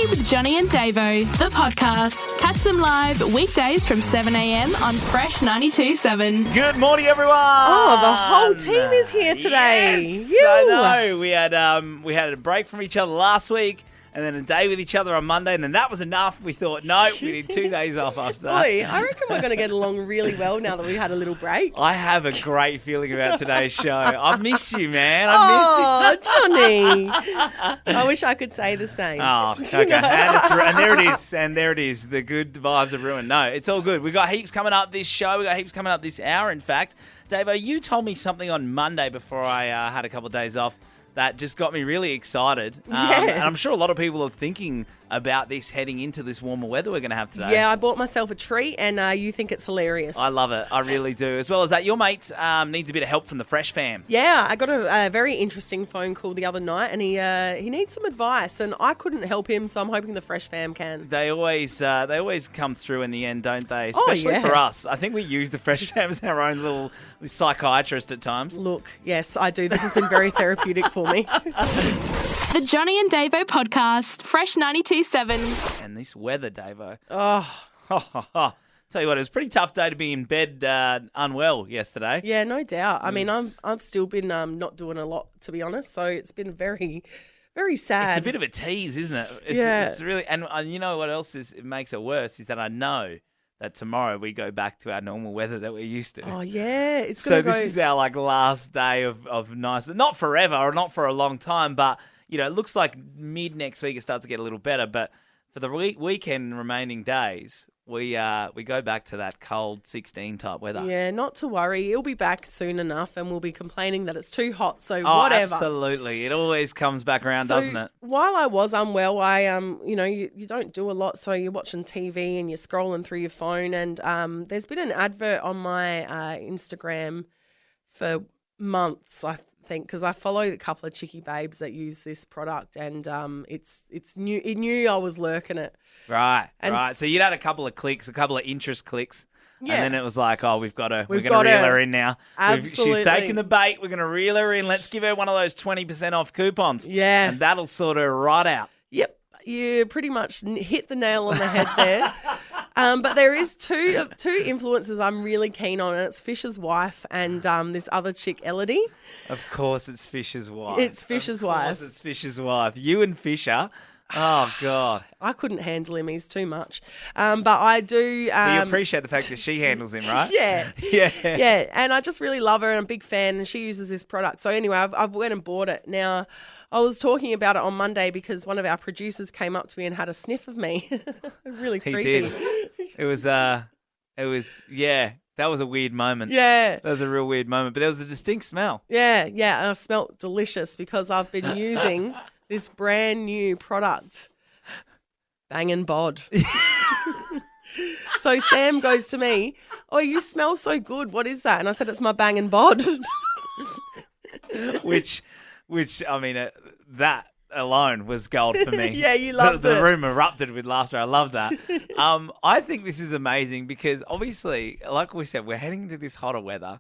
Coffee with Johnny and Davo, the podcast. Catch them live weekdays from 7 a.m. on Fresh 92.7. Good morning, everyone. Oh, the whole team is here today. Yes, Phew. I know. We had a break from each other last week, and then a day with each other on Monday, and then that was enough. We thought, no, we need 2 days off after that. Boy, I reckon we're going to get along really well now that we had a little break. I have a great feeling about today's show. I miss you, man. Oh, Johnny. I wish I could say the same. Oh, okay. And there it is. The good vibes are ruined. No, it's all good. We got heaps coming up this show. We got heaps coming up this hour, in fact. Davo, you told me something on Monday before I had a couple of days off that just got me really excited. And I'm sure a lot of people are thinking about this heading into this warmer weather we're going to have today. Yeah, I bought myself a treat, and you think it's hilarious. I love it. I really do. As well as that, your mate needs a bit of help from the Fresh fam. Yeah, I got a very interesting phone call the other night, and he needs some advice, and I couldn't help him, so I'm hoping the Fresh fam can. They always come through in the end, don't they? Especially for us. I think we use the Fresh fam as our own little psychiatrist at times. Look, yes, I do. This has been very therapeutic for me. The Johnny and Davo podcast, Fresh 92.7. And this weather, Davo. Oh. Tell you what, it was a pretty tough day to be in bed unwell yesterday. Yeah, no doubt. I mean, I've still been not doing a lot, to be honest. So it's been very, very sad. It's a bit of a tease, isn't it? It's really, and you know what else it makes it worse is that I know that tomorrow we go back to our normal weather that we're used to. Oh yeah, it's gonna go. So this is our last day of nice, not forever or not for a long time, but it looks like mid next week it starts to get a little better. But for the weekend remaining days, we go back to that cold 16 type weather. Yeah, not to worry. It'll be back soon enough, and we'll be complaining that it's too hot. So whatever. Absolutely, it always comes back around, doesn't it? While I was unwell, I you don't do a lot, so you're watching TV and you're scrolling through your phone, and there's been an advert on my Instagram for months, I think, because I follow a couple of chickie babes that use this product, and it's new. It knew I was lurking it. Right. So you'd had a couple of clicks, a couple of interest clicks, yeah. And then it was like, oh, we're going to reel her in now. Absolutely. She's taking the bait. We're going to reel her in. Let's give her one of those 20% off coupons. Yeah. And that'll sort her right out. Yep. You pretty much hit the nail on the head there. But there is two influencers I'm really keen on, and it's Fisher's wife and this other chick, Elodie. Of course it's Fisher's wife. It's Fisher's wife. Of course it's Fisher's wife. You and Fisher. Oh, God. I couldn't handle him. He's too much. But I do... But you appreciate the fact that she handles him, right? Yeah. Yeah. Yeah, and I just really love her, and I'm a big fan, and she uses this product. So anyway, I've went and bought it. Now, I was talking about it on Monday because one of our producers came up to me and had a sniff of me. Really creepy. He did. It was, yeah. That was a weird moment. Yeah. That was a real weird moment. But there was a distinct smell. Yeah, and I smelt delicious because I've been using this brand new product, Bang & Bod. So Sam goes to me, oh, you smell so good. What is that? And I said, it's my Bang & Bod. which I mean, that alone was gold for me. Yeah, you loved it. The room erupted with laughter. I love that. I think this is amazing because obviously, like we said, we're heading into this hotter weather.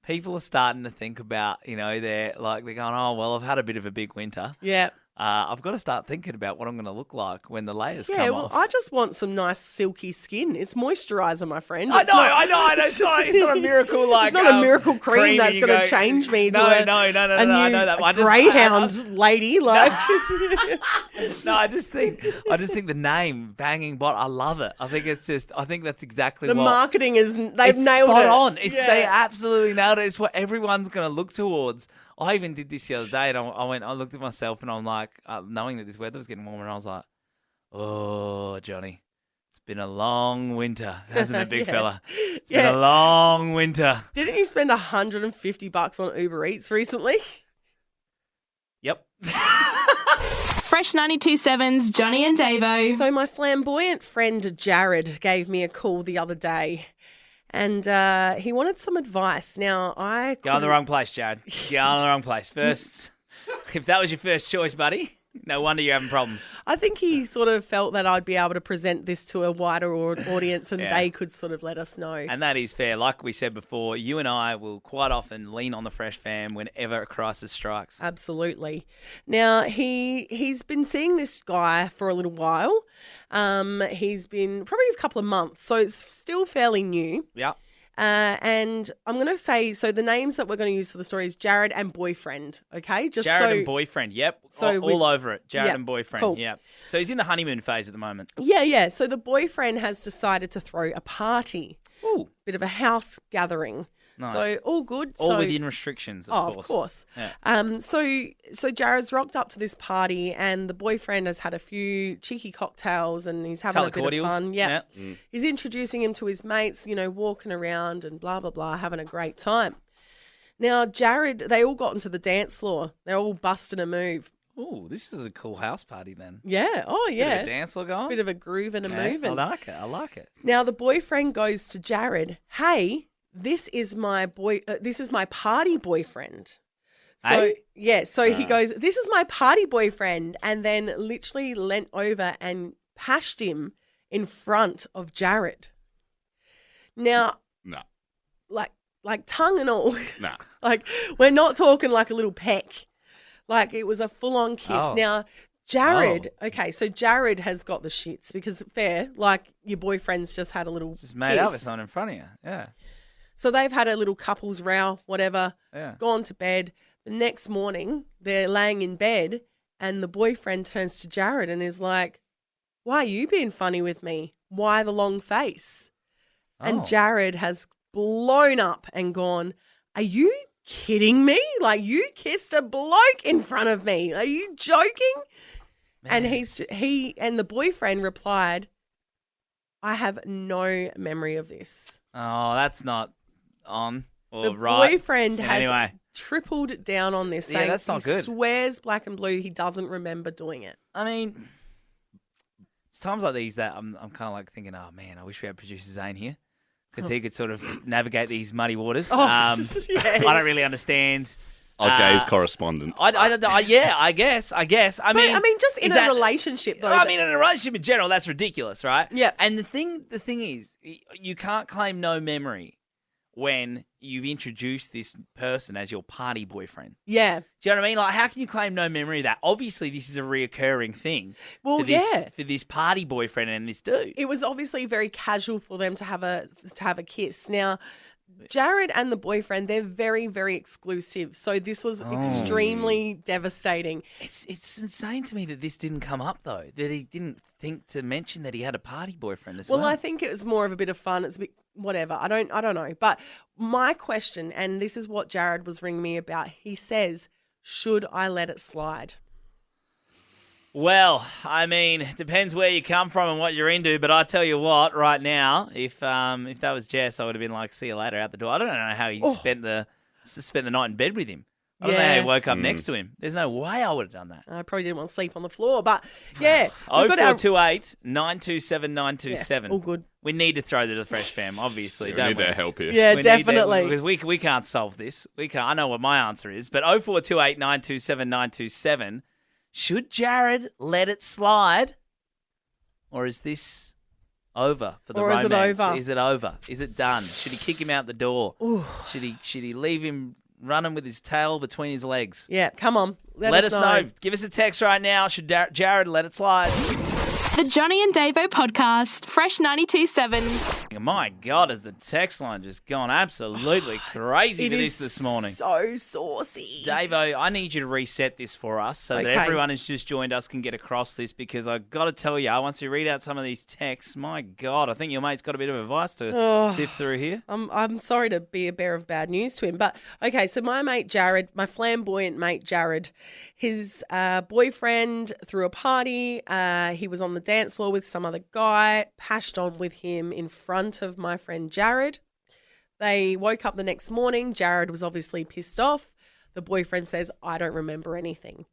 People are starting to think about, they're going, oh, well, I've had a bit of a big winter. Yeah. I've got to start thinking about what I'm going to look like when the layers come off. Yeah, well, I just want some nice silky skin. It's moisturiser, my friend. I know. It's not a miracle it's not a miracle cream that's going to change me to I know that. A greyhound lady. Like. No, I just think the name Banging Bot, I love it. I think that's exactly the what marketing is. They've nailed spot it. On. They absolutely nailed it. It's what everyone's going to look towards. I even did this the other day, and I looked at myself, and I'm like, knowing that this weather was getting warmer, and I was like, oh, Johnny, it's been a long winter, hasn't it, big fella? It's been a long winter. Didn't you spend $150 on Uber Eats recently? Yep. Fresh 92.7's Johnny and Davo. So my flamboyant friend Jared gave me a call the other day. And he wanted some advice. Now, Go in the wrong place, Jared. Go in the wrong place. First, if that was your first choice, buddy. No wonder you're having problems. I think he sort of felt that I'd be able to present this to a wider audience and Yeah. they could sort of let us know. And that is fair. Like we said before, you and I will quite often lean on the Fresh fam whenever a crisis strikes. Absolutely. Now, he's been seeing this guy for a little while. He's been probably a couple of months, so it's still fairly new. Yeah. And I'm going to say, so the names that we're going to use for the story is Jared and boyfriend, okay? Just Jared so, and boyfriend, yep. So all over it. Jared Yep, and boyfriend, cool. yep. So he's in the honeymoon phase at the moment. Yeah. So the boyfriend has decided to throw a party, Ooh, bit of a house gathering. nice. So all good. all so, within restrictions, of course. Of course. Yeah. So Jared's rocked up to this party and the boyfriend has had a few cheeky cocktails and he's having Couple a bit cordials. of fun. Yeah. Yeah. He's introducing him to his mates, walking around and blah, blah, blah, having a great time. Now, Jared, they all got into the dance floor. They're all busting a move. Ooh, this is a cool house party then. Yeah. Oh, Bit yeah. of a dance floor going. Bit of a groove and a Okay, moving. I like it. Now the boyfriend goes to Jared, "Hey, this is my party boyfriend." So Hey? yeah, so he goes, "This is my party boyfriend," and then literally leant over and pashed him in front of Jared. Now, No. like tongue and all, No. like we're not talking like a little peck, like it was a full on kiss. Oh. Now. Jared, okay, so Jared has got the shits because fair, like your boyfriend's just had a little It's just made up with kiss. someone in front of you. Yeah. So they've had a little couples row, whatever, Yeah. gone to bed. The next morning, they're laying in bed and the boyfriend turns to Jared and is like, "Why are you being funny with me? Why the long face?" And Oh. Jared has blown up and gone, "Are you kidding me? Like you kissed a bloke in front of me. Are you joking?" And Man. he and the boyfriend replied, "I have no memory of this." Oh, that's not on or The right. boyfriend has Anyway. tripled down on this, Yeah, saying that's not he good. swears black and blue he doesn't remember doing it. I mean, it's times like these that I'm kind of like thinking, oh man, I wish we had producer Zane here because he could sort of navigate these muddy waters. Oh, yeah. I don't really understand. Our gays correspondent. Yeah, I guess. I But mean, I mean, just in is a that- relationship though. I mean, in a relationship in general, that's ridiculous, right? Yeah. And the thing is, you can't claim no memory when you've introduced this person as your party boyfriend. yeah. Do you know what I mean? Like, how can you claim no memory of that? Obviously, this is a reoccurring thing. Well, for this, yeah. for this party boyfriend and this dude. It was obviously very casual for them to have a kiss. Now, Jared and the boyfriend, they're very, very exclusive. So this was extremely devastating. It's insane to me that this didn't come up though. That he didn't think to mention that he had a party boyfriend as well. Well, I think it was more of a bit of fun. It's a bit whatever. I don't know. But my question, and this is what Jared was ringing me about. He says, "Should I let it slide?" Well, I mean, it depends where you come from and what you're into. But I tell you what, right now, if that was Jess, I would have been like, "See you later," out the door. I don't know how he spent the night in bed with him. I don't know how Yeah. he woke up next to him. There's no way I would have done that. I probably didn't want to sleep on the floor, but yeah. we've got our- 0428 927 927. Yeah, all good. We need to throw to the Fresh fam, obviously, We don't need we? their help here. Yeah, We need them, definitely. because we can't solve this. We can't. I know what my answer is. But 0428 927 927. Should Jared let it slide? Or is this over for the Or is romance? it over? Is it over? Is it done? Should he kick him out the door? Ooh. Should he leave him running with his tail between his legs? Yeah, come on. Let us know. Give us a text right now. Should Jared let it slide? The Johnny and Davo podcast, Fresh 92.7. My God, has the text line just gone absolutely crazy It for is this morning. so saucy. Davo, I need you to reset this for us so that Okay. everyone who's just joined us can get across this, because I've got to tell you, once we read out some of these texts, my God, I think your mate's got a bit of advice to sift through here. I'm sorry to be a bearer of bad news to him, but okay, so my mate Jared, my flamboyant mate Jared, his boyfriend threw a party. He was on the dance floor with some other guy, pashed on with him in front of my friend Jared. They woke up the next morning. Jared was obviously pissed off. The boyfriend says, "I don't remember anything."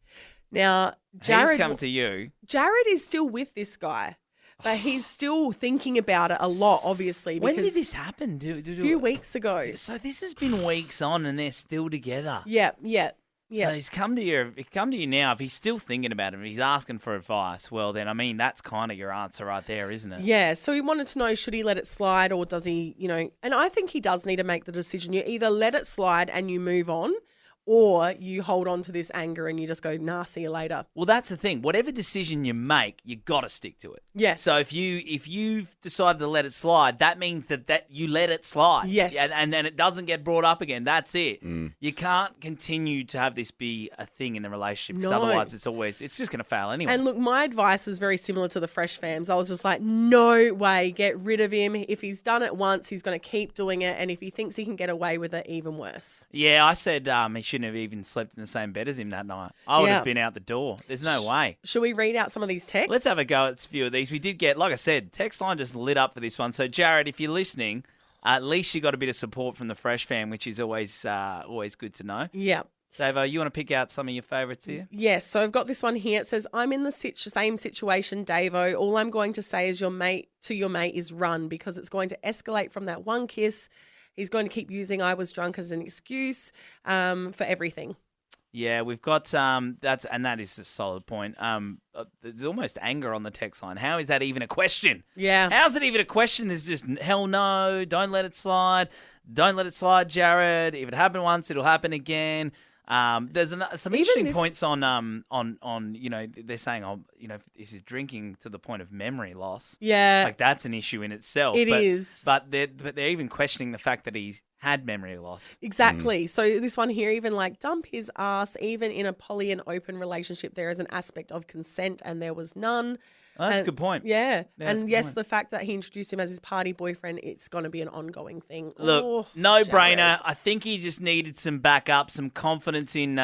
Now, He's come to you. Jared is still with this guy, but he's still thinking about it a lot, obviously. When because did this happen? A few weeks ago. So this has been weeks on and they're still together. Yeah. Yeah. So he's come to you now. If he's still thinking about it, if he's asking for advice, well, then, I mean, that's kind of your answer right there, isn't it? Yeah, so he wanted to know, should he let it slide or does he, and I think he does need to make the decision. You either let it slide and you move on, or you hold on to this anger and you just go, nah, see you later. Well, that's the thing. Whatever decision you make, you got to stick to it. Yes. So if you've decided to let it slide, that means that you let it slide. Yes. And then it doesn't get brought up again. That's it. You can't continue to have this be a thing in the relationship because otherwise it's just going to fail anyway. And look, my advice is very similar to the Fresh fams. I was just like, no way, get rid of him. If he's done it once, he's going to keep doing it. And if he thinks he can get away with it, even worse. Yeah, I said he shouldn't have even slept in the same bed as him that night. I would have been out the door. There's no way. Should we read out some of these texts? Let's have a go at a few of these. We did get, like I said, text line just lit up for this one. So, Jared, if you're listening, at least you got a bit of support from the Fresh fam, which is always good to know. Yeah. Davo, you want to pick out some of your favourites here? Yes. So I've got this one here. It says, I'm in the same situation, Davo. All I'm going to say is your mate is run, because it's going to escalate from that one kiss. He's going to keep using I was drunk as an excuse for everything. Yeah, we've got that is a solid point. There's almost anger on the text line. How is that even a question? Yeah. How's it even a question? There's just hell no, don't let it slide. Don't let it slide, Jared. If it happened once, it'll happen again. There's some interesting points on they're saying, this is drinking to the point of memory loss. Yeah. Like that's an issue in itself. It is. But they're even questioning the fact that he's had memory loss. Exactly. So this one here, even like dump his ass, even in a poly and open relationship, there is an aspect of consent and there was none. Oh, that's a good point. Yeah. That's And a good yes, point. the fact that he introduced him as his party boyfriend, it's going to be an ongoing thing. Look, no-brainer. Jared. I think he just needed some backup, some confidence in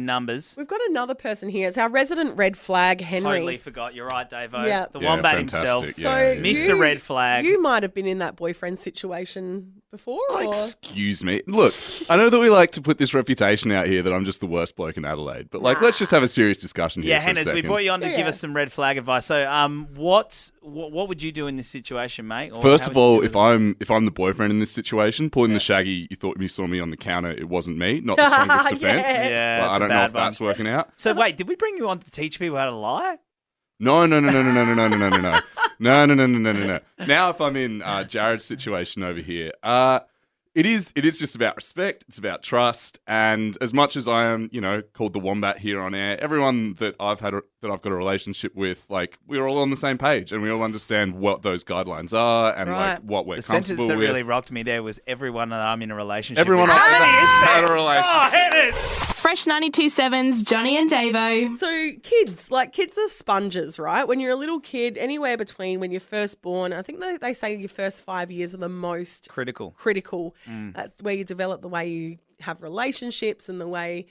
numbers. We've got another person here. It's our resident red flag, Henry. Totally forgot. You're right, Davo. Yeah. The Yeah, wombat fantastic. himself. Yeah, So Mr. Red Flag. You might have been in that boyfriend situation before. Or? Excuse me. Look, I know that we like to put this reputation out here that I'm just the worst bloke in Adelaide, but let's just have a serious discussion here. Yeah, for a Hannahs, we second. brought you on to Yeah. give us some red flag advice. So, what would you do in this situation, mate? Or First how of would you all, deal if I'm the boyfriend in this situation, pulling the shaggy, you thought you saw me on the counter, it wasn't me, not the strongest defense. Yeah. Yeah, Well, that's I a don't know bad if that's one. working out. So, wait, did we bring you on to teach people how to lie? No. No. Now, if I'm in Jared's situation over here, it is just about respect. It's about trust. And as much as I am, called the wombat here on air, everyone that I've got a relationship with, like, we're all on the same page and we all understand what those guidelines are and Right. like what we're The sentence comfortable that with. really rocked me there was everyone that I'm in a relationship Everyone with. I've had a relationship. Oh, Hannahs! Fresh 92.7's Johnny and Davo. So kids are sponges, right? When you're a little kid, anywhere between when you're first born, I think they say your first 5 years are the most Critical. That's where you develop the way you have relationships and the way,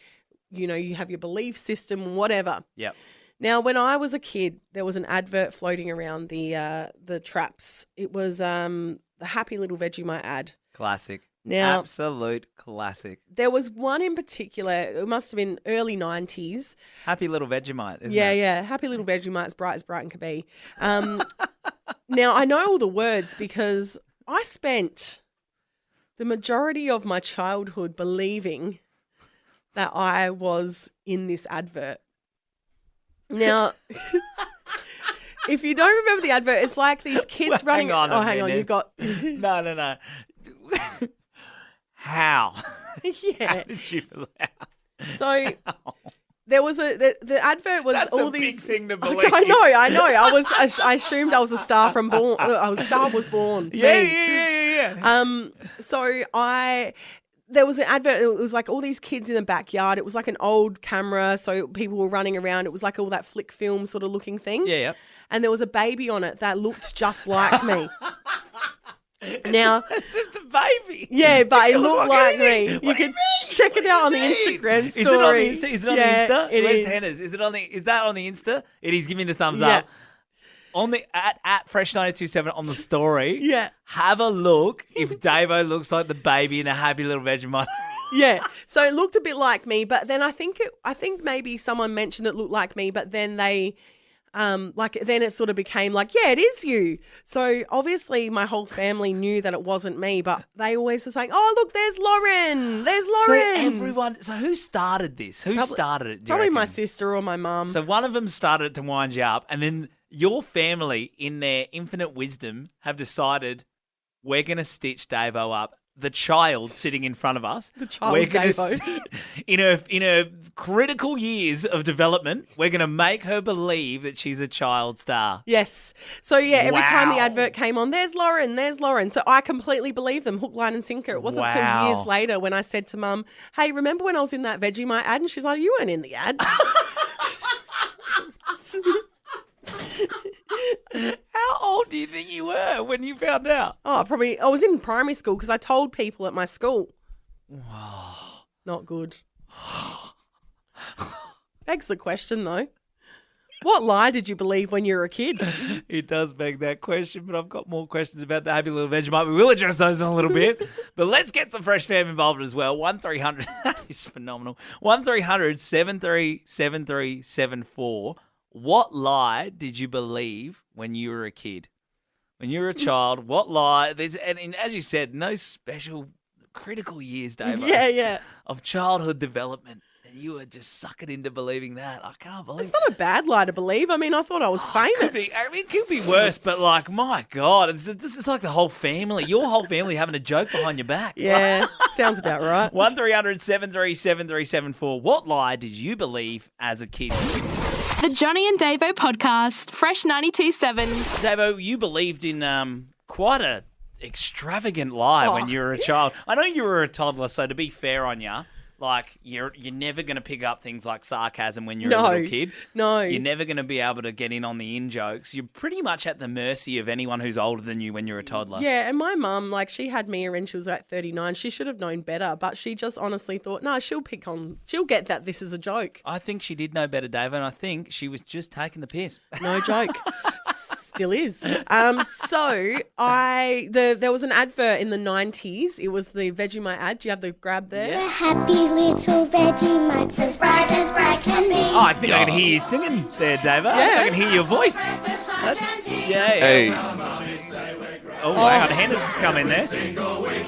you have your belief system, whatever. Yep. Now, when I was a kid, there was an advert floating around the traps. It was the Happy Little Vegemite ad. Classic. Now, Absolute classic. there was one in particular, it must have been early 90s. Happy little Vegemite, isn't Yeah, it? yeah. Happy Little Vegemite, as bright and can be. Now, I know all the words because I spent the majority of my childhood believing that I was in this advert. Now, if you don't remember the advert, it's like these kids Well, running. hang on a hang on, minute. you've got. No. How? How Yeah. did you So there was the advert was That's all a these. big thing to Okay, believe. I know. I assumed I was a star from born. A star was born. Yeah, Me. yeah. So there was an advert. It was like all these kids in the backyard. It was like an old camera, so people were running around. It was like all that flick film sort of looking thing. Yeah. And there was a baby on it that looked just like me. Now, It's just a baby. yeah, but it doesn't looked look like anything. me. What You do you can mean? check it out on the What do you Instagram mean? story. Is it on Yeah, the Insta? it Where's is. Hannah's? Is that on the Insta? It is. Give me the thumbs Yeah. up. On the at Fresh 927 on the story. Yeah. Have a look if Davo looks like the baby in a Happy Little Vegemite. Yeah, so it looked a bit like me, but then I think maybe someone mentioned it looked like me, but then they Then it sort of became like, yeah, it is you. So obviously my whole family knew that it wasn't me, but they always were saying, oh, look, there's Lauren. There's Lauren. So who started this? Who started it? Do you Probably my reckon? sister or my mum. So one of them started it to wind you up, and then your family, in their infinite wisdom, have decided we're going to stitch Davo up. The child sitting in front of us. The child Davo. In her critical years of development, we're going to make her believe that she's a child star. Yes. So, yeah, every time the Wow. advert came on, there's Lauren, there's Lauren. So I completely believed them, hook, line and sinker. It wasn't until Wow. years later when I said to Mum, hey, remember when I was in that Vegemite ad? And she's like, you weren't in the ad. How old do you think you were when you found out? Oh, probably I was in primary school because I told people at my school. Wow. Not good. Begs the question, though. What lie did you believe when you were a kid? It does beg that question, but I've got more questions about the happy little Vegemite. We will address those in a little bit. But let's get the Fresh fam involved as well. 1300, that is phenomenal. 1300 737374. What lie did you believe when you were a kid? When you were a child, what lie? And as you said, no special critical years, Dave. Yeah. Of childhood development. And you were just suckered into believing that. I can't believe It's not a bad lie to believe. I mean, I thought I was famous. It could be worse, but like, my God, this is like the whole family, your whole family having a joke behind your back. Yeah, sounds about right. 1300 737374. What lie did you believe as a kid? The Johnny and Davo podcast, Fresh 92.7. Davo, you believed in quite a extravagant lie when you were a child. I know you were a toddler, so to be fair on you, like you're never going to pick up things like sarcasm when you're a little kid. No. You're never going to be able to get in on the in-jokes. You're pretty much at the mercy of anyone who's older than you when you're a toddler. Yeah, and my mum, like, she had me when she was like 39. She should have known better, but she just honestly thought, no, she'll get that this is a joke. I think she did know better, Dave, and I think she was just taking the piss. No joke. Still is. There was an advert in the 90s. It was the Vegemite ad. Do you have the grab there? The happy little Vegemites, as bright can be. Oh, I think I can hear you singing there, Dave. I can hear your voice. Hey. Oh, hang on. Henderson's come in there. All right,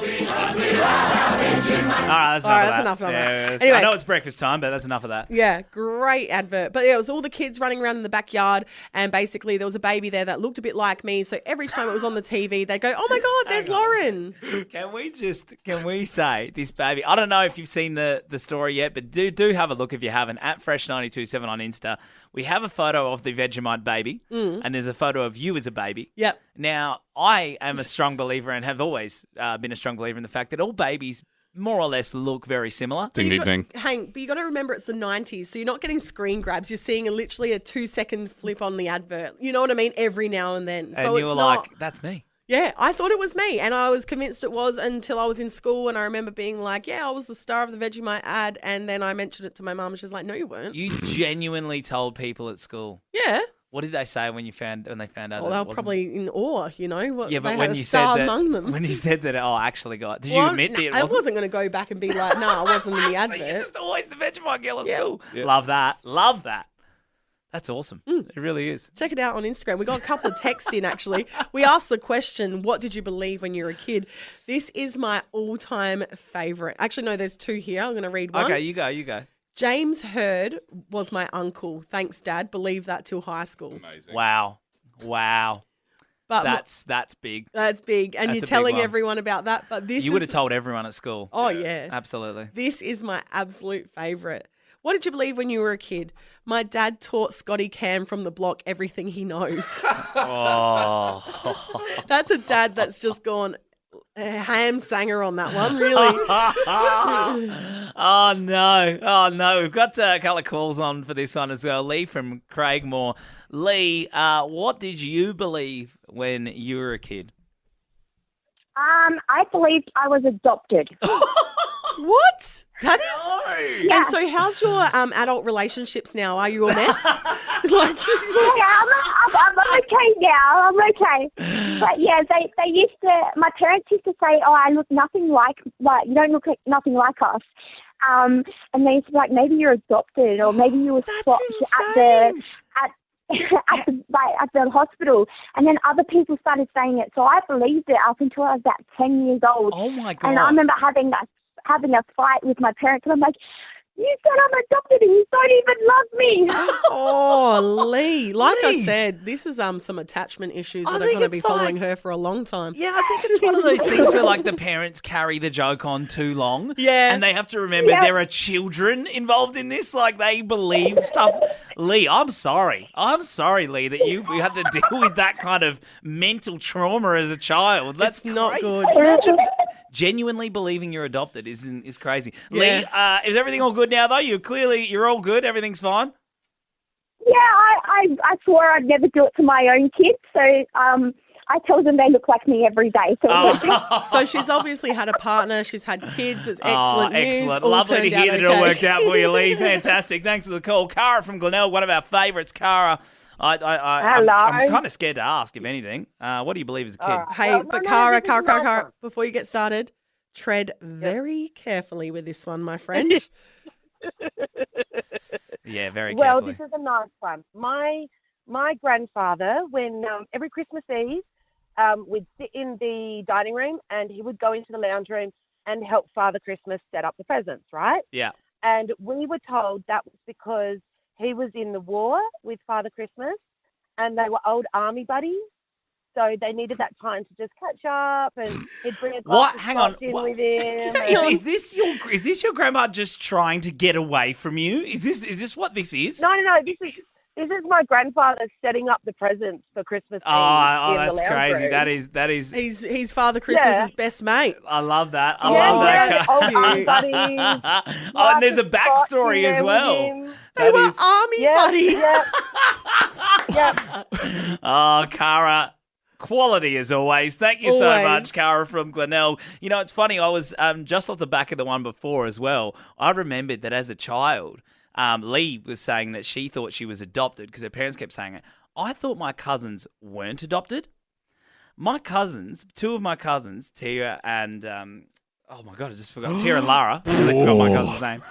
that's enough of that. Anyway. I know it's breakfast time, but that's enough of that. Yeah, great advert. But yeah, it was all the kids running around in the backyard, and basically there was a baby there that looked a bit like me. So every time it was on the TV, they'd go, oh my God, there's Lauren. Can we say this baby? I don't know if you've seen the story yet, but do have a look if you haven't. At Fresh927 on Insta, we have a photo of the Vegemite baby, and there's a photo of you as a baby. Yep. Now, I am a strong believer and have always been a strong believer in the fact that all babies more or less look very similar. Ding, ding, ding. Hank, but you got to remember it's the 90s, so you're not getting screen grabs. You're seeing literally a 2-second flip on the advert. You know what I mean? Every now and then. And so you were like, that's me. Yeah, I thought it was me, and I was convinced it was until I was in school, and I remember being like, yeah, I was the star of the Vegemite ad, and then I mentioned it to my mum, and she's like, no, you weren't. You genuinely told people at school. Yeah. What did they say when they found out? Well, they were probably in awe, you know. Yeah, but they when had a you star said that, among them. when you said that, I actually got. Did you admit that it I wasn't? wasn't going to go back and be like, no, I wasn't in the So advert. you're just always the Vegemite girl at Yeah. school. Yeah. Love that. Love that. That's awesome. It really is. Check it out on Instagram. We got a couple of texts in, actually. We asked the question, what did you believe when you were a kid? This is my all-time favourite. Actually, no, there's two here. I'm going to read one. Okay, you go. James Heard was my uncle. Thanks, Dad. Believe that till high school. Amazing. Wow. But That's big. that's big. And That's a you're big telling one. everyone about that. But this You would have told everyone at school. Oh, yeah. Absolutely. This is my absolute favourite. What did you believe when you were a kid? My dad taught Scotty Cam from the block everything he knows. Oh. That's a dad that's just gone ham sanger on that one, really. Oh, no. We've got a couple of calls on for this one as well. Lee from Craigmore. Lee, what did you believe when you were a kid? I believed I was adopted. What? That is... Yeah. And so how's your adult relationships now? Are you a mess? Like... Yeah, I'm okay now. I'm okay. But yeah, they used to. My parents used to say, "Oh, I look nothing like you don't look like nothing like us." And they used to be like, "Maybe you're adopted, or maybe you were That's swapped insane. at the hospital, and then other people started saying it. So I believed it up until I was about 10 years old. Oh my God. And I remember having a fight with my parents, and I'm like, you said I'm adopted and you don't even love me. Oh, Lee. Like I said, this is some attachment issues that are think going to be it's following like- her for a long time. Yeah, I think it's one of those things where like the parents carry the joke on too long. Yeah. And they have to remember there are children involved in this. Like they believe stuff. Lee, I'm sorry. I'm sorry, Lee, that you had to deal with that kind of mental trauma as a child. That's It's not crazy. good. Imagine genuinely believing you're adopted is crazy. Yeah. Lee, is everything all good now though? You're all good. Everything's fine. Yeah, I swore I'd never do it to my own kids, so I tell them they look like me every day. So So she's obviously had a partner. She's had kids. It's excellent news. Excellent. All Lovely to turned hear out that it all okay. worked out for you, Lee. Fantastic. Thanks for the call. Cara from Glenelg, one of our favourites. Cara, I'm Hello. kind of scared to ask, if anything. What do you believe as a kid? Hey, but Cara, before you get started, tread very carefully with this one, my friend. Yeah, very Well, carefully. this is a nice one. My grandfather, when every Christmas Eve, we'd sit in the dining room and he would go into the lounge room and help Father Christmas set up the presents, right? Yeah. And we were told that was because he was in the war with Father Christmas and they were old army buddies. So they needed that time to just catch up, and he'd bring a glass What? of Hang on. scotch in What? with him. Is this your grandma just trying to get away from you? Is this what this is? No. This is my grandfather setting up the presents for Christmas Eve. Oh, in the that's lounge crazy. room. That is. He's Father Christmas's best mate. I love that. I Yeah, love that. yeah, Cara. old army buddies. Oh, and there's a Lots of scotch in backstory as there with well. him. They That were is- army Yeah, buddies. yeah, yeah. Oh, Cara. Quality as always. Thank you so Always. much, Cara from Glenelg. You know, it's funny. I was just off the back of the one before as well. I remembered that as a child, Lee was saying that she thought she was adopted because her parents kept saying it. I thought my cousins weren't adopted. My cousins, two of my cousins, Tia and oh my God, I just forgot Tia and Lara. I really forgot my cousin's name.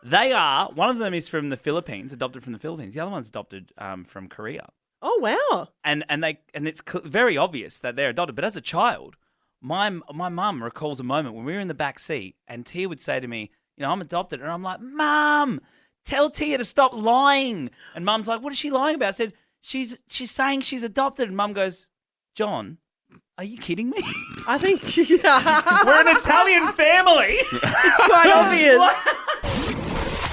They are. One of them is from the Philippines, adopted from the Philippines. The other one's adopted from Korea. Oh, wow. And it's very obvious that they're adopted. But as a child, my mum recalls a moment when we were in the back seat and Tia would say to me, you know, I'm adopted. And I'm like, Mum, tell Tia to stop lying. And Mum's like, what is she lying about? I said, she's saying she's adopted. And Mum goes, John, are you kidding me? I think We're an Italian family. it's quite obvious.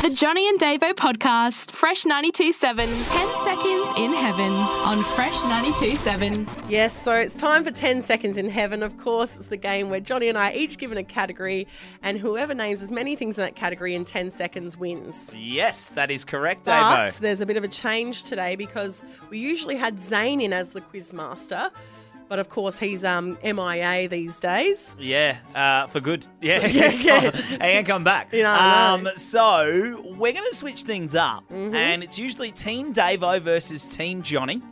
The Johnny and Davo podcast, Fresh 92.7, 10 seconds in heaven on Fresh 92.7. Yes, so it's time for 10 Seconds in Heaven. Of course, it's the game where Johnny and I are each given a category, and whoever names as many things in that category in 10 seconds wins. Yes, that is correct, But Davo. there's a bit of a change today because we usually had Zane in as the quiz master, but of course he's MIA these days. Yeah, for good. Yeah, Yeah. he ain't come back. You know, I know. So we're going to switch things up, Mm-hmm. and it's usually Team Davo versus Team Johnny.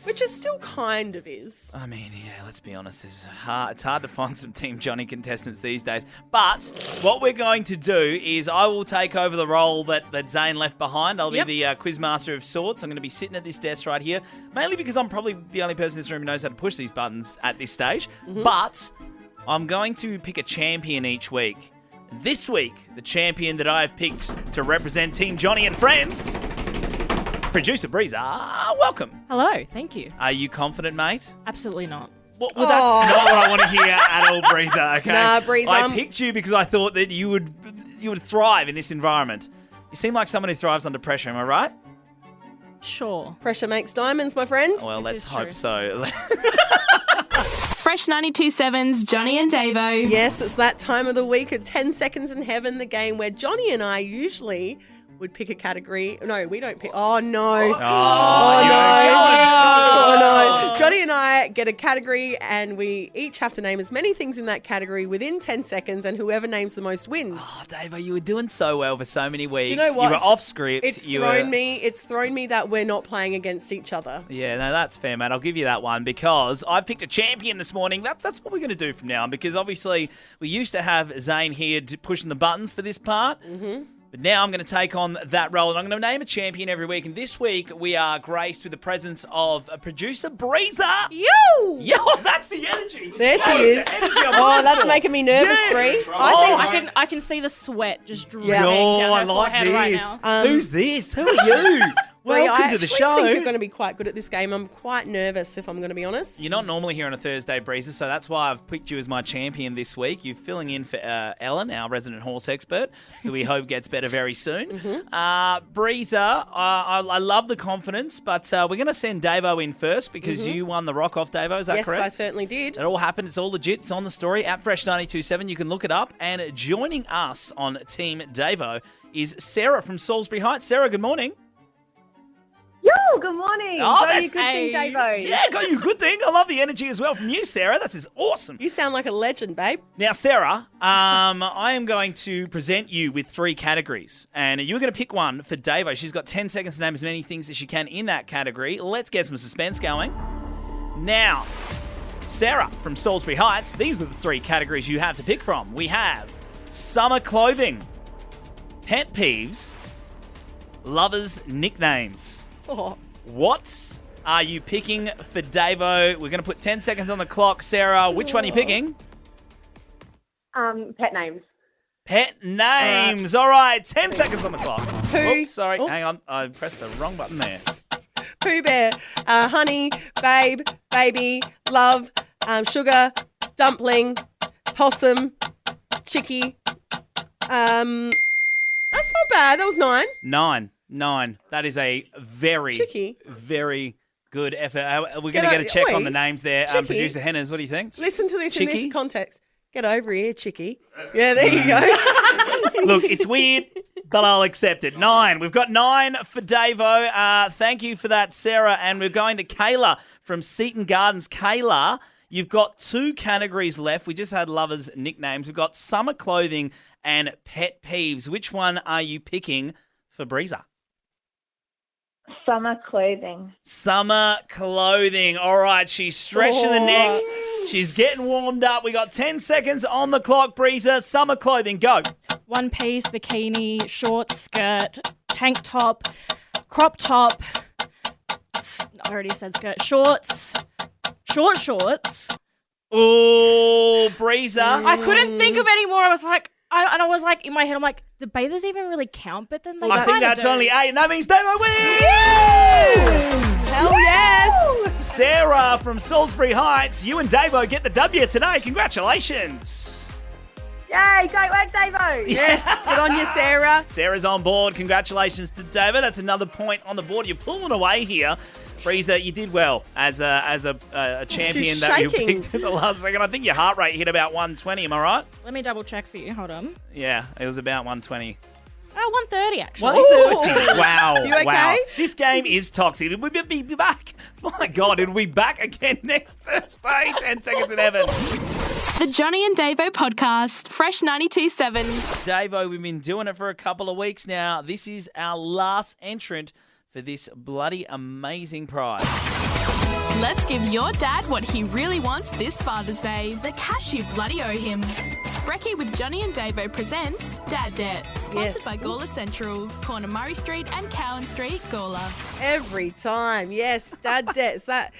Which is still kind of is. I mean, yeah, let's be honest, it's hard to find some Team Johnny contestants these days. But what we're going to do is I will take over the role that Zane left behind. I'll Yep. be the quiz master of sorts. I'm going to be sitting at this desk right here, mainly because I'm probably the only person in this room who knows how to push these buttons at this stage. Mm-hmm. But I'm going to pick a champion each week. This week, the champion that I have picked to represent Team Johnny and friends, Producer Breezer, welcome. Hello, thank you. Are you confident, mate? Absolutely not. Well, that's not what I want to hear at all, Breezer. Okay. Nah, Breezer, I picked you because I thought that you would thrive in this environment. You seem like someone who thrives under pressure. Am I right? Sure. Pressure makes diamonds, my friend. Well, This let's is hope true. so. Fresh 92.7's Johnny and Davo. Yes, it's that time of the week at 10 Seconds in Heaven, the game where Johnny and I usually would pick a category. No, we don't pick. Oh, no. Oh, Oh, no. Johnny and I get a category and we each have to name as many things in that category within 10 seconds, and whoever names the most wins. Oh, Davo, you were doing so well for so many weeks. Do you know what? You were off script. It's You thrown were- me. It's thrown me that we're not playing against each other. Yeah, no, that's fair, mate. I'll give you that one because I've picked a champion this morning. That's what we're going to do from now on because obviously we used to have Zane here pushing the buttons for this part. Mm-hmm. But now I'm going to take on that role, and I'm going to name a champion every week. And this week, we are graced with the presence of producer Breezer. You! Yo, that's the energy. There she That is. the energy I'm Oh, looking that's for. making me nervous, Yes. Bree. I can see the sweat just dripping Yeah. Oh, down I her like forehead right this. now. Who's this? Who are you? Bree, Welcome I to the actually show. think you're going to be quite good at this game. I'm quite nervous, if I'm going to be honest. You're not normally here on a Thursday, Breezer, so that's why I've picked you as my champion this week. You're filling in for Ellen, our resident horse expert, who we hope gets better very soon. Breezer, I love the confidence, but we're going to send Davo in first because you won the rock off, Davo. Is that Yes, correct? I certainly did. It all happened. It's all legit. It's on the story at Fresh 92.7. You can look it up. And joining us on Team Davo is Sarah from Salisbury Heights. Sarah, good morning. Yo, good morning. Oh, Got you that's- good thing, Davo. Yeah, got you a good thing. I love the energy as well from you, Sarah. That's just awesome. You sound like a legend, babe. Now, Sarah, I am going to present you with 3 categories, and you're going to pick one for Davo. She's got 10 seconds to name as many things as she can in that category. Let's get some suspense going. Now, Sarah from Salisbury Heights, these are the 3 categories you have to pick from. We have summer clothing, pet peeves, lovers' nicknames. Oh, What are you picking for Davo? We're going to put 10 seconds on the clock. Sarah, which one are you picking? Pet names. Pet names. All right, 10 seconds on the clock. Pooh. Oops, sorry. Oh. Hang on. I pressed the wrong button there. Pooh Bear, honey, babe, baby, love, sugar, dumpling, possum, chickie. That's not bad. That was 9. 9. That is a very, Chicky. very good effort. We're Get going to get o- a check oi, on the names there. Chicky. Producer Henners, what do you think? Listen to this in Chickie? this context. Get over here, chickie. Yeah, there you go. Look, it's weird, but I'll accept it. 9. We've got 9 for Davo. Thank you for that, Sarah. And we're going to Kayla from Seaton Gardens. Kayla, you've got 2 categories left. We just had lovers' nicknames. We've got summer clothing and pet peeves. Which one are you picking for Breezer? Summer clothing. Summer clothing. All right, she's stretching the neck. She's getting warmed up. We got 10 seconds on the clock, Breezer. Summer clothing, go. One piece, bikini, short skirt, tank top, crop top. I already said skirt. Shorts, short shorts. Oh, Breezer. I couldn't think of any more. I was like, I was like in my head, I'm like, do bathers even really count? But then they I think kinda that's do. only 8, and that means Davo wins! Hell yes. Sarah from Salisbury Heights, you and Davo get the W today. Congratulations. Yay, great work, Davo. Yes, good on you, Sarah. Sarah's on board. Congratulations to Davo. That's another point on the board. You're pulling away here. Breezer, you did well as a champion She's that you shaking. picked in the last second. I think your heart rate hit about 120, am I right? Let me double check for you. Hold on. Yeah, it was about 120. 130 actually. 130. Wow. You okay? Wow. This game is toxic. We'll be back. My God, it'll be back again next Thursday. 10 seconds in heaven. The Johnny and Davo podcast, Fresh 92.7. Davo, we've been doing it for a couple of weeks now. This is our last entrant for this bloody amazing prize. Let's give your dad what he really wants this Father's Day. The cash you bloody owe him. Brekkie with Johnny and Davo presents Dad Debt. Sponsored Yes. by Gawler Central, corner Murray Street and Cowan Street, Gawler. Every time, yes, dad debt. It's that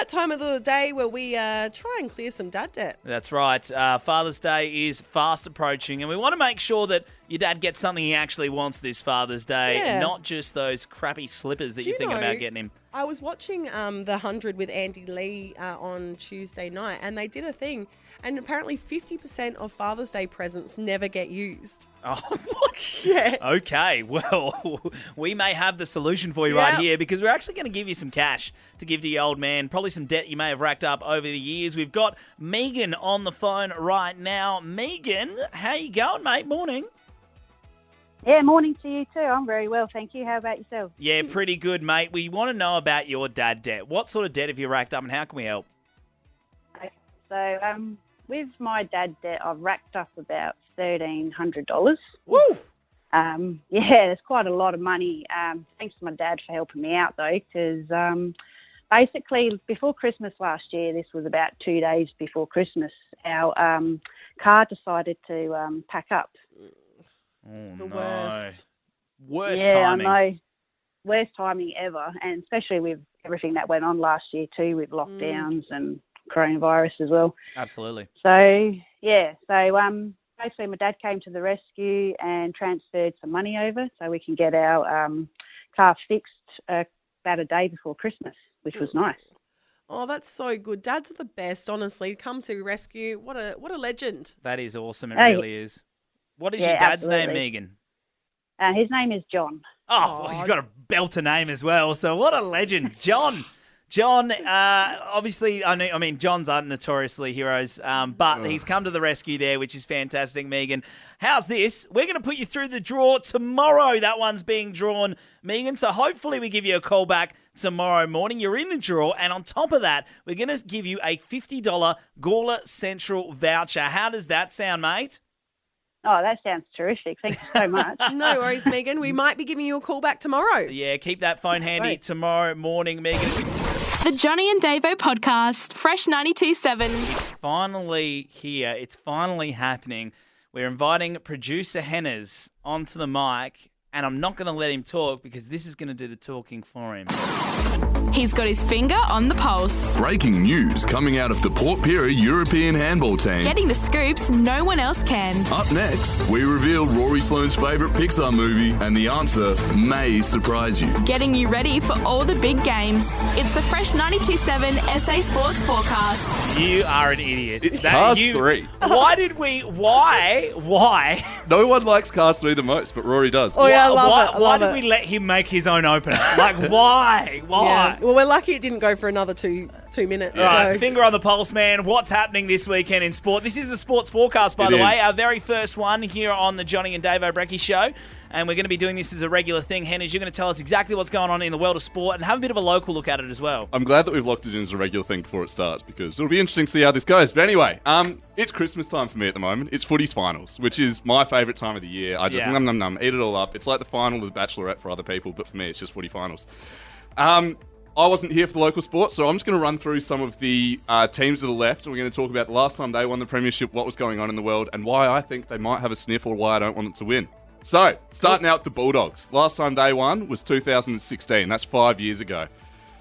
time of the day where we try and clear some dad debt. That's right. Father's Day is fast approaching, and we want to make sure that your dad gets something he actually wants this Father's Day, Yeah. not just those crappy slippers that Do you you think know- about getting him. I was watching The 100 with Andy Lee on Tuesday night, and they did a thing, and apparently 50% of Father's Day presents never get used. Oh, what? Yeah. Okay, well, we may have the solution for you right Yeah. here because we're actually going to give you some cash to give to your old man, probably some debt you may have racked up over the years. We've got Megan on the phone right now. Megan, how you going, mate? Morning. Yeah, morning to you too. I'm very well, thank you. How about yourself? Yeah, pretty good, mate. We want to know about your dad debt. What sort of debt have you racked up and how can we help? Okay, so, with my dad debt, I've racked up about $1,300. Woo! Yeah, there's quite a lot of money. Thanks to my dad for helping me out though, because basically before Christmas last year, this was about 2 days before Christmas, our car decided to pack up. Oh, The no. worst. Timing. I know. Worst timing ever, and especially with everything that went on last year too, with lockdowns and coronavirus as well. Absolutely. So basically my dad came to the rescue and transferred some money over so we can get our car fixed about a day before Christmas, which was nice. Oh, that's so good. Dads are the best, honestly. Come to rescue. What a legend. That is awesome. It Hey. really is. What is Yeah, your dad's name, absolutely. Megan? His name is John. Oh, well, he's got a belter name as well. So what a legend. John, obviously, I mean, Johns aren't notoriously heroes, but he's come to the rescue there, which is fantastic, Megan. How's this? We're going to put you through the draw tomorrow. That one's being drawn, Megan. So hopefully we give you a call back tomorrow morning. You're in the draw. And on top of that, we're going to give you a $50 Gawler Central voucher. How does that sound, mate? Oh, that sounds terrific. Thanks so much. No worries, Megan. We might be giving you a call back tomorrow. Yeah, keep that phone handy Right. tomorrow morning, Megan. The Johnny and Davo podcast, Fresh 92.7. Finally here. It's finally happening. We're inviting producer Henners onto the mic, and I'm not going to let him talk because this is going to do the talking for him. He's got his finger on the pulse, Breaking news coming out of the Port Pirie European handball team. getting the scoops no one else can. Up next, we reveal Rory Sloane's favourite Pixar movie, and the answer may surprise you. Getting you ready for all the big games. It's the Fresh 92.7 SA Sports Forecast. You are an idiot. It's Cars 3. Why? No one likes Cars 3 the most, but Rory does. Oh, yeah, I love it. Why did we let him make his own opener? Like, why? Yeah. Well, we're lucky it didn't go for another two minutes. All right, So. finger on the pulse, man. What's happening this weekend in sport? This is the sports forecast, by the way. is. Our very first one here on the Johnny and Davo Brecky Show. And we're going to be doing this as a regular thing. Henners, you're going to tell us exactly what's going on in the world of sport and have a bit of a local look at it as well. I'm glad that we've locked it in as a regular thing before it starts because it'll be interesting to see how this goes. But anyway, it's Christmas time for me at the moment. It's footy's finals, which is my favourite time of the year. I just eat it all up. It's like the final of the Bachelorette for other people, but for me, it's just footy finals. I wasn't here for the local sport, so I'm just going to run through some of the teams that are left, and we're going to talk about the last time they won the premiership, what was going on in the world, and why I think they might have a sniff or why I don't want them to win. So, starting out with the Bulldogs. Last time they won was 2016. That's 5 years ago.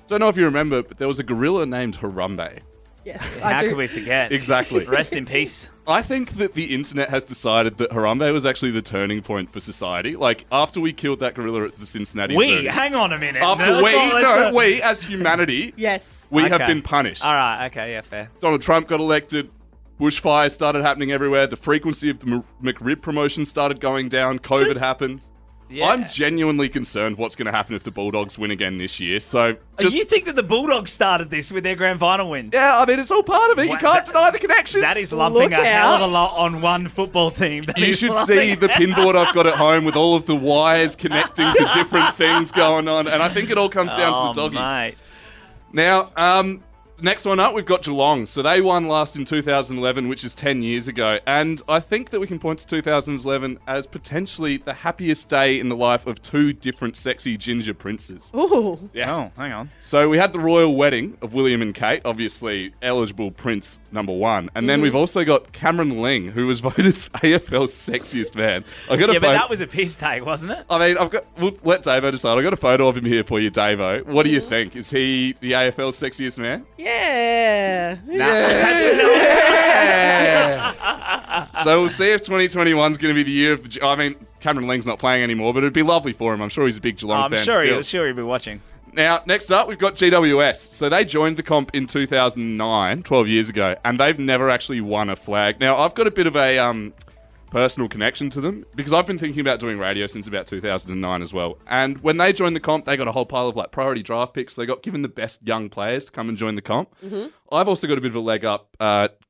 Don't know if you remember, but there was a gorilla named Harambe. Yes, How I do. could we forget? Exactly. Rest in peace. I think that the internet has decided that Harambe was actually the turning point for society. Like, after we killed that gorilla at the Cincinnati Zoo. Hang on a minute. After we, as humanity, Yes. we have Okay. been punished. All right, okay, yeah, fair. Donald Trump got elected. Bushfires started happening everywhere. The frequency of the McRib promotion started going down. COVID happened. Yeah. I'm genuinely concerned what's going to happen if the Bulldogs win again this year. So, You think that the Bulldogs started this with their grand final win? yeah, I mean, it's all part of it. You Wow, can't that- deny the connections. That is lumping Look a hell of a out. lot on one football team. That You is should lumping- see the pinboard I've got at home with all of the wires connecting to different things going on. And I think it all comes down to the doggies. Mate. Now, next one up, we've got Geelong. So they won last in 2011, which is 10 years ago. And I think that we can point to 2011 as potentially the happiest day in the life of two different sexy ginger princes. Ooh. Yeah. Oh, hang on. So we had the royal wedding of William and Kate, obviously eligible prince number one. And then we've also got Cameron Ling, who was voted AFL's sexiest man. I got a Yeah, but photo- that was a piss take, wasn't it? I mean, we'll let Davo decide. I've got a photo of him here for you, Davo. What do you think? Is he the AFL's sexiest man? Yeah. So we'll see if 2021's going to be the year of the... I mean, Cameron Ling's not playing anymore, but it'd be lovely for him. I'm sure he's a big Geelong I'm fan sure still. he'll be watching. Now, next up, we've got GWS. So they joined the comp in 2009, 12 years ago, and they've never actually won a flag. Now, I've got a bit of a personal connection to them because I've been thinking about doing radio since about 2009 as well. And when they joined the comp, they got a whole pile of like priority draft picks. They got given the best young players to come and join the comp. I've also got a bit of a leg up,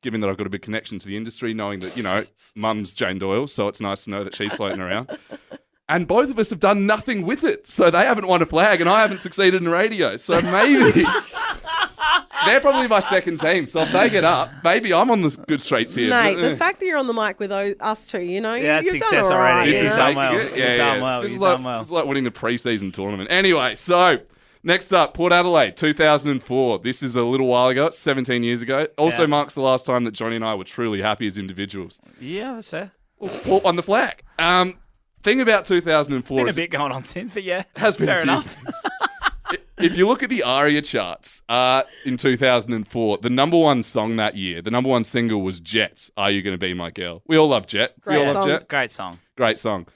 given that I've got a big connection to the industry, knowing that, you know, mum's Jane Doyle, so it's nice to know that she's floating around. And both of us have done nothing with it. So they haven't won a flag and I haven't succeeded in radio. So maybe they're probably my second team. So if they get up, maybe I'm on the good streets here. Mate, But, the fact that you're on the mic with us two, you know, Yeah, that's you've done success all right. already. this you is know? done making well. it. He's Yeah, done yeah. well. This He's is like, done well. This is like winning the preseason tournament. Anyway, so next up, Port Adelaide, 2004. This is a little while ago. It's 17 years ago. Also Yeah. marks the last time that Johnny and I were truly happy as individuals. Yeah, that's fair. Port won the flag. thing about 2004 Been a is bit going on since, but yeah. has been fair a few enough. things. If you look at the ARIA charts in 2004, the number one song that year, the number one single was Jet's Are You Gonna Be My Girl? We all love Jet. Great we all song. love Jet. Great song. Great song.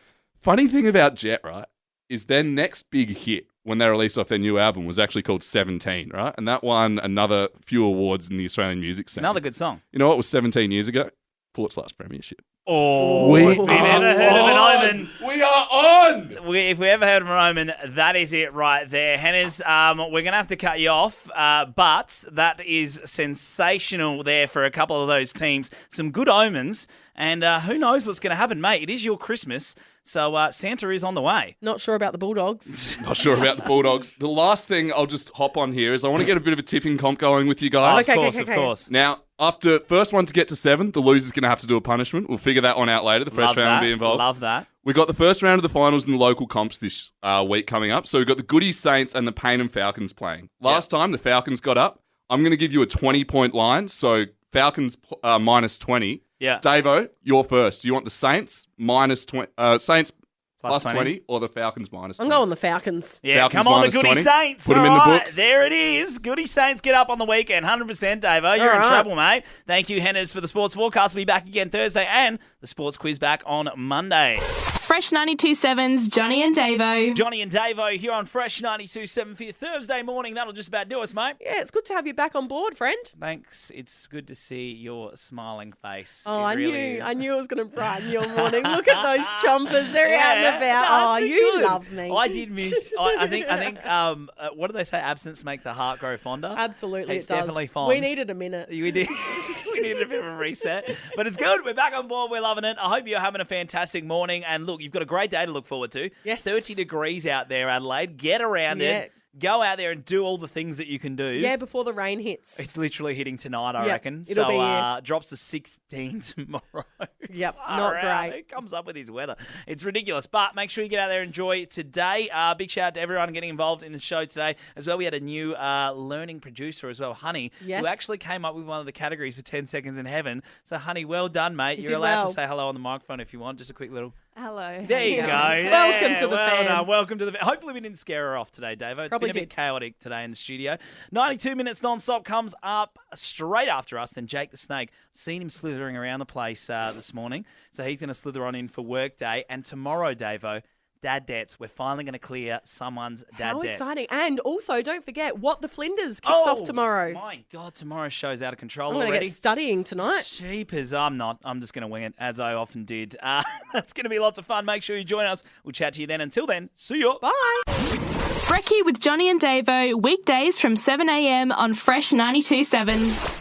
Funny thing about Jet, right, is their next big hit when they released off their new album was actually called 17, right? And that won another few awards in the Australian music scene. Another good song. You know what was 17 years ago? Port's last premiership. Oh, We if we've ever heard of an omen. We are on! If we ever heard of an omen, that is it right there. Henners, we're going to have to cut you off, but that is sensational there for a couple of those teams. Some good omens, and who knows what's going to happen, mate. It is your Christmas, so Santa is on the way. Not sure about the Bulldogs. Not sure about the Bulldogs. The last thing I'll just hop on here is I want to get a bit of a tipping comp going with you guys. Okay, Of course. Now, after first one to get to 7, the loser's going to have to do a punishment. We'll figure that one out later. The fresh Love round that. will be involved. Love that. We've got the first round of the finals in the local comps this week coming up. So we've got the Goody Saints and the Paynham Falcons playing. Last time, the Falcons got up. I'm going to give you a 20-point line. So Falcons minus 20. Yeah. Davo, you're first. Do you want the Saints minus 20? Saints plus 20. 20 or the Falcons minus 20? I'm going the Falcons. Yeah, Falcons come on, the minus Goody 20. Saints. Put 'em in the All right, books. There it is. Goody Saints get up on the weekend. 100%, Davo. You're in right. trouble, mate. Thank you, Henners, for the sports forecast. We'll be back again Thursday and the sports quiz back on Monday. Fresh 92.7's Johnny and Davo. Johnny and Davo here on Fresh 92.7 for your Thursday morning. That'll just about do us, mate. Yeah, it's good to have you back on board, friend. Thanks. It's good to see your smiling face. Oh, It I really knew. is. I knew it was going to brighten your morning. Look at those chompers. They're out and about. No, Oh, it's been you good. love me. I did miss. I think. What do they say? Absence make the heart grow fonder. Absolutely, It's it does. definitely fond. We needed a minute. We did. We needed a bit of a reset, but it's good. We're back on board. We're loving it. I hope you're having a fantastic morning. And look, you've got a great day to look forward to. Yes. 30 degrees out there, Adelaide. Get around Yeah. it. Go out there and do all the things that you can do. Yeah, before the rain hits. It's literally hitting tonight, I Yep, reckon. it'll be here. Drops to 16 tomorrow. Yep, Far not out. great. Who comes up with his weather? It's ridiculous. But make sure you get out there and enjoy today. Big shout out to everyone getting involved in the show today. As well, we had a new learning producer as well, Honey, Yes. who actually came up with one of the categories for 10 Seconds in Heaven. So, Honey, well done, mate. You You're did allowed well. to say hello on the microphone if you want. Just a quick little... Hello. There you go. Welcome to the well fam. done. Welcome to the fam. Hopefully we didn't scare her off today, Davo. It's Probably been a bit did. chaotic today in the studio. 92 minutes non-stop comes up straight after us. Then Jake the Snake. Seen him slithering around the place this morning. So he's going to slither on in for work day. And tomorrow, Davo, dad debts. We're finally going to clear someone's dad How debt. exciting. And also, don't forget, What the Flinders kicks off tomorrow. My God, tomorrow's show's out of control I'm going to already. get studying tonight. Jeepers, I'm not. I'm just going to wing it, as I often did. That's going to be lots of fun. Make sure you join us. We'll chat to you then. Until then, see you. Bye. Brekkie with Johnny and Davo, weekdays from 7 a.m. on Fresh 92.7.